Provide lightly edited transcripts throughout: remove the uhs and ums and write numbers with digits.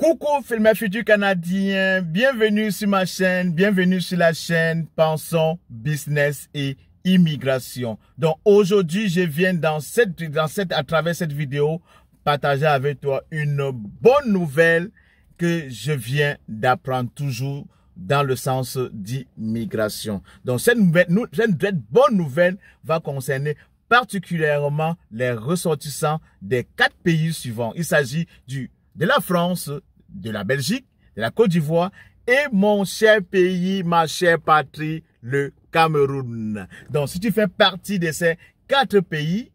Coucou filmeurs futurs canadiens, bienvenue sur ma chaîne, bienvenue sur la chaîne Pensons Business et Immigration. Donc aujourd'hui, je viens à travers cette vidéo partager avec toi une bonne nouvelle que je viens d'apprendre toujours dans le sens d'immigration. Donc cette bonne nouvelle va concerner particulièrement les ressortissants des 4 pays suivants. Il s'agit de la France, de la Belgique, de la Côte d'Ivoire et mon cher pays, ma chère patrie, le Cameroun. Donc, si tu fais partie de ces 4 pays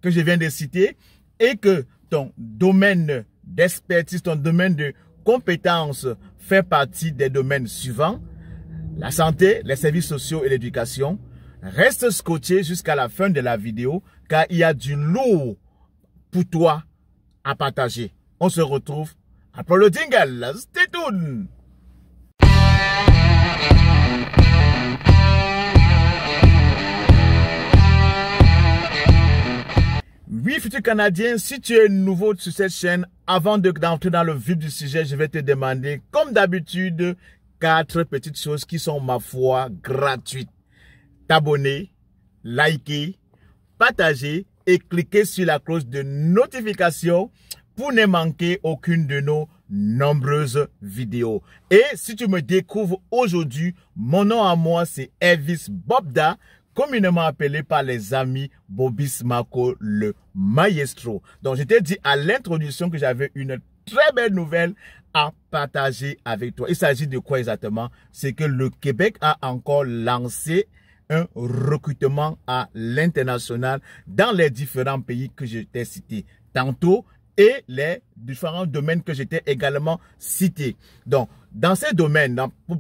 que je viens de citer et que ton domaine d'expertise, ton domaine de compétence fait partie des domaines suivants, la santé, les services sociaux et l'éducation, reste scotché jusqu'à la fin de la vidéo car il y a du lourd pour toi à partager. On se retrouve après le jingle. Stay tuned. Oui, futurs Canadiens, si tu es nouveau sur cette chaîne, avant d'entrer dans le vif du sujet, je vais te demander, comme d'habitude, 4 petites choses qui sont, ma foi, gratuites. T'abonner, liker, partager et cliquer sur la cloche de notification pour ne manquer aucune de nos nombreuses vidéos. Et si tu me découvres aujourd'hui, mon nom à moi c'est Elvis Bobda, communément appelé par les amis Bobis Marco le Maestro. Donc je t'ai dit à l'introduction que j'avais une très belle nouvelle à partager avec toi. Il s'agit de quoi exactement? C'est que le Québec a encore lancé un recrutement à l'international dans les différents pays que je t'ai cités tantôt et les différents domaines que j'étais également cités. Donc, dans ces domaines,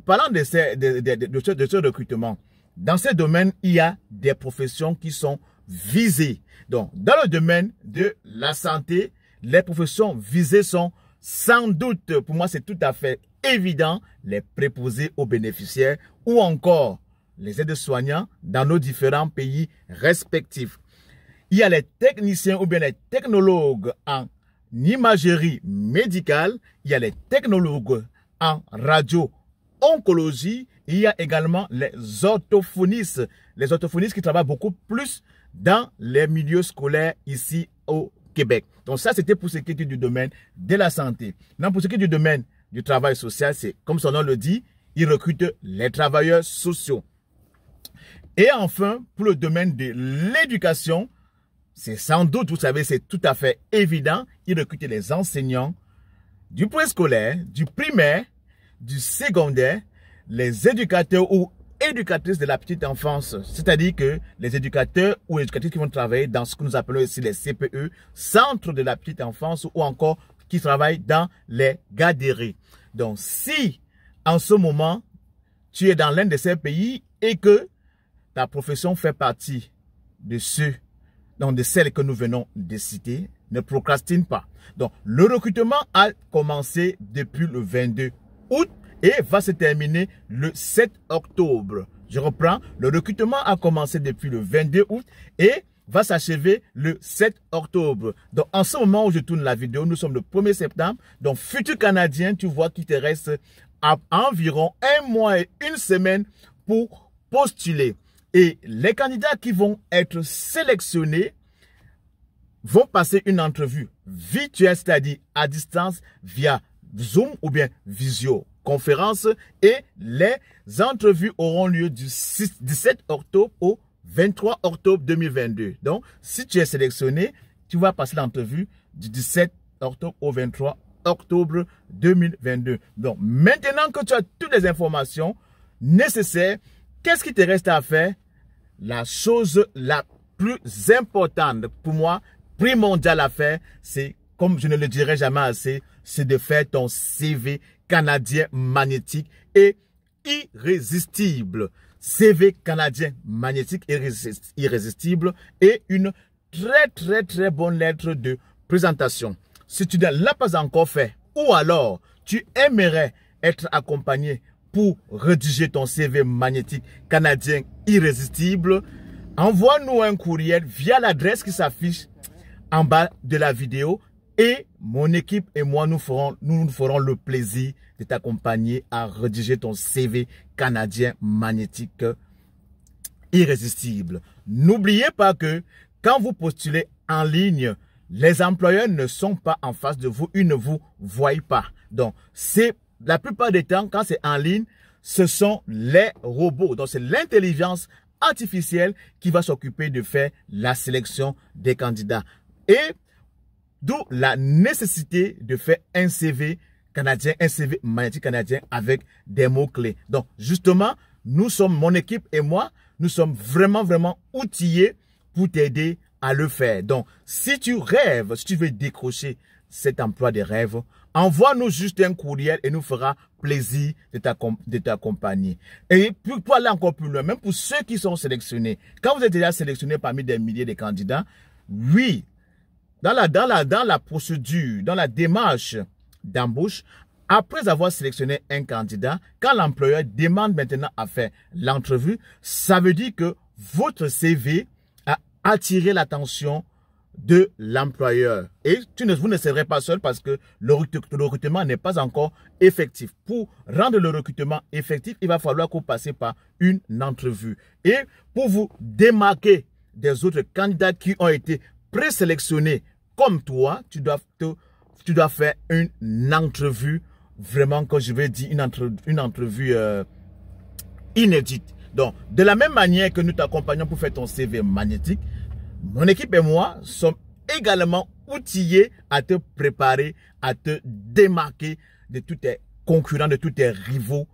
parlant de ce recrutement, dans ces domaines, il y a des professions qui sont visées. Donc, dans le domaine de la santé, les professions visées sont sans doute, pour moi c'est tout à fait évident, les préposés aux bénéficiaires ou encore les aides-soignants dans nos différents pays respectifs. Il y a les techniciens ou bien les technologues en imagerie médicale, il y a les technologues en radio-oncologie, il y a également les orthophonistes qui travaillent beaucoup plus dans les milieux scolaires ici au Québec. Donc ça, c'était pour ce qui est du domaine de la santé. Maintenant, pour ce qui est du domaine du travail social, c'est comme son nom le dit, ils recrutent les travailleurs sociaux. Et enfin, pour le domaine de l'éducation, c'est sans doute, vous savez, c'est tout à fait évident, ils recrutent les enseignants du préscolaire, du primaire, du secondaire, les éducateurs ou éducatrices de la petite enfance. C'est-à-dire que les éducateurs ou éducatrices qui vont travailler dans ce que nous appelons ici les CPE, centres de la petite enfance ou encore qui travaillent dans les garderies. Donc, si en ce moment, tu es dans l'un de ces pays et que ta profession fait partie de de celles que nous venons de citer, ne procrastine pas. Donc, le recrutement a commencé depuis le 22 août et va se terminer le 7 octobre. Je reprends, le recrutement a commencé depuis le 22 août et va s'achever le 7 octobre. Donc, en ce moment où je tourne la vidéo, nous sommes le 1er septembre. Donc, futur Canadien, tu vois qu'il te reste à environ 1 mois et 1 semaine pour postuler. Et les candidats qui vont être sélectionnés vont passer une entrevue virtuelle, c'est-à-dire à distance via Zoom ou bien visioconférence. Et les entrevues auront lieu du 17 octobre au 23 octobre 2022. Donc, si tu es sélectionné, tu vas passer l'entrevue du 17 octobre au 23 octobre 2022. Donc, maintenant que tu as toutes les informations nécessaires, qu'est-ce qui te reste à faire? La chose la plus importante pour moi, primordiale à faire, c'est, comme je ne le dirai jamais assez, c'est de faire ton CV canadien magnétique et irrésistible. CV canadien magnétique et irrésistible et une très bonne lettre de présentation. Si tu ne l'as pas encore fait ou alors tu aimerais être accompagné pour rédiger ton CV magnétique canadien irrésistible, envoie-nous un courriel via l'adresse qui s'affiche en bas de la vidéo Et mon équipe et moi, nous nous ferons le plaisir de t'accompagner à rédiger ton CV canadien magnétique irrésistible. N'oubliez pas que quand vous postulez en ligne, les employeurs ne sont pas en face de vous, ils ne vous voient pas. Donc, c'est la plupart des temps, quand c'est en ligne, ce sont les robots. Donc, c'est l'intelligence artificielle qui va s'occuper de faire la sélection des candidats. Et d'où la nécessité de faire un CV canadien, un CV magnétique canadien avec des mots-clés. Donc, justement, mon équipe et moi, nous sommes vraiment outillés pour t'aider à le faire. Donc, si tu rêves, si tu veux décrocher cet emploi de rêve, envoie-nous juste un courriel et nous fera plaisir de t'accompagner. Et pour aller encore plus loin, même pour ceux qui sont sélectionnés, quand vous êtes déjà sélectionné parmi des milliers de candidats, oui, dans la procédure, dans la démarche d'embauche, après avoir sélectionné un candidat, quand l'employeur demande maintenant à faire l'entrevue, ça veut dire que votre CV a attiré l'attention de l'employeur. Et vous ne serez pas seul parce que le recrutement n'est pas encore effectif. Pour rendre le recrutement effectif, il va falloir que vous passiez par une entrevue. Et pour vous démarquer des autres candidats qui ont été présélectionnés comme toi, tu dois faire une entrevue, vraiment, comme je vais dire, une entrevue inédite. Donc, de la même manière que nous t'accompagnons pour faire ton CV magnétique, mon équipe et moi sommes également outillés à te préparer, à te démarquer de tous tes concurrents, de tous tes rivaux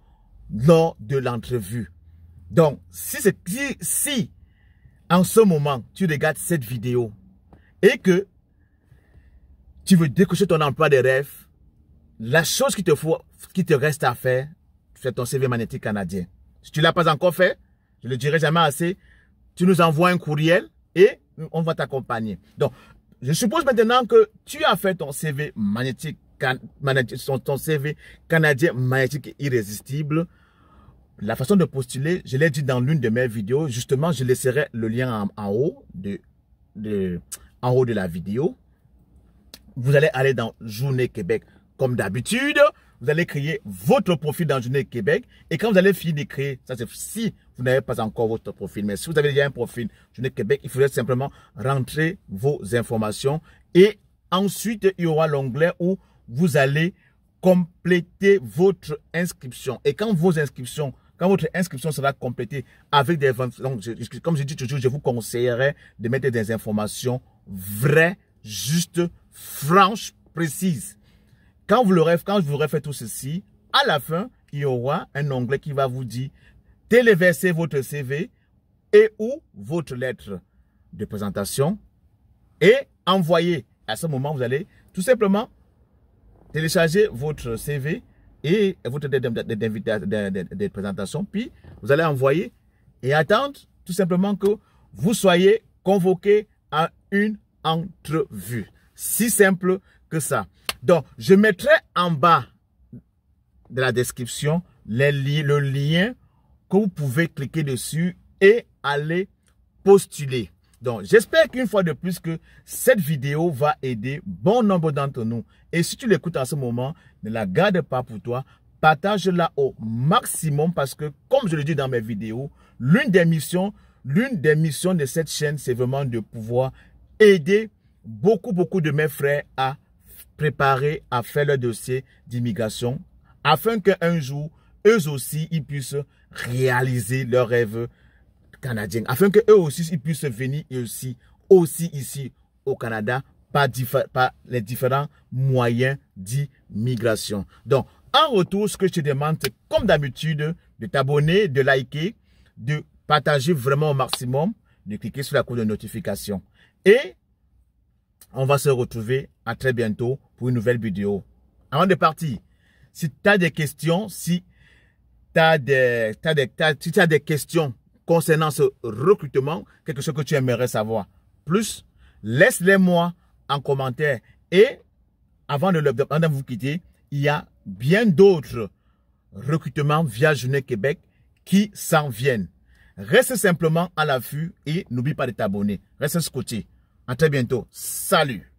lors de l'entrevue. Donc, si en ce moment, tu regardes cette vidéo et que tu veux décrocher ton emploi de rêve, la chose qui te reste à faire, c'est ton CV magnétique canadien. Si tu ne l'as pas encore fait, je ne le dirai jamais assez, tu nous envoies un courriel et on va t'accompagner. Donc, je suppose maintenant que tu as fait ton CV magnétique, ton CV canadien magnétique irrésistible. La façon de postuler, je l'ai dit dans l'une de mes vidéos. Justement, je laisserai le lien en haut de la vidéo. Vous allez aller dans Journée Québec comme d'habitude. Vous allez créer votre profil dans Journée Québec. Et quand vous allez finir de créer, ça c'est si vous n'avez pas encore votre profil. Mais si vous avez déjà un profil Journée Québec, il faudrait simplement rentrer vos informations. Et ensuite, il y aura l'onglet où vous allez compléter votre inscription. Et quand votre inscription sera complétée avec des informations, comme je dis toujours, je vous conseillerais de mettre des informations vraies, justes, franches, précises. Quand vous aurez fait tout ceci, à la fin, il y aura un onglet qui va vous dire téléverser votre CV et ou votre lettre de présentation et envoyer. À ce moment, vous allez tout simplement télécharger votre CV et votre lettre de présentation, puis vous allez envoyer et attendre tout simplement que vous soyez convoqué à une entrevue. Si simple que ça. Donc, je mettrai en bas de la description le lien que vous pouvez cliquer dessus et aller postuler. Donc, j'espère qu'une fois de plus que cette vidéo va aider bon nombre d'entre nous. Et si tu l'écoutes en ce moment, ne la garde pas pour toi. Partage-la au maximum parce que, comme je le dis dans mes vidéos, l'une des missions de cette chaîne, c'est vraiment de pouvoir aider beaucoup de mes frères à préparer, à faire leur dossier d'immigration afin qu'un jour, eux aussi, ils puissent réaliser leurs rêves canadiens. Afin qu'eux aussi, ils puissent venir aussi ici au Canada par les différents moyens d'immigration. Donc, en retour, ce que je te demande, c'est comme d'habitude, de t'abonner, de liker, de partager vraiment au maximum, de cliquer sur la cloche de notification. Et on va se retrouver à très bientôt pour une nouvelle vidéo. Avant de partir, si tu as des questions, si tu as des questions concernant ce recrutement, quelque chose que tu aimerais savoir plus, laisse-les moi en commentaire. Et avant de vous quitter, il y a bien d'autres recrutements via Journée Québec qui s'en viennent. Reste simplement à l'affût et n'oublie pas de t'abonner. Reste scotché. À très bientôt. Salut!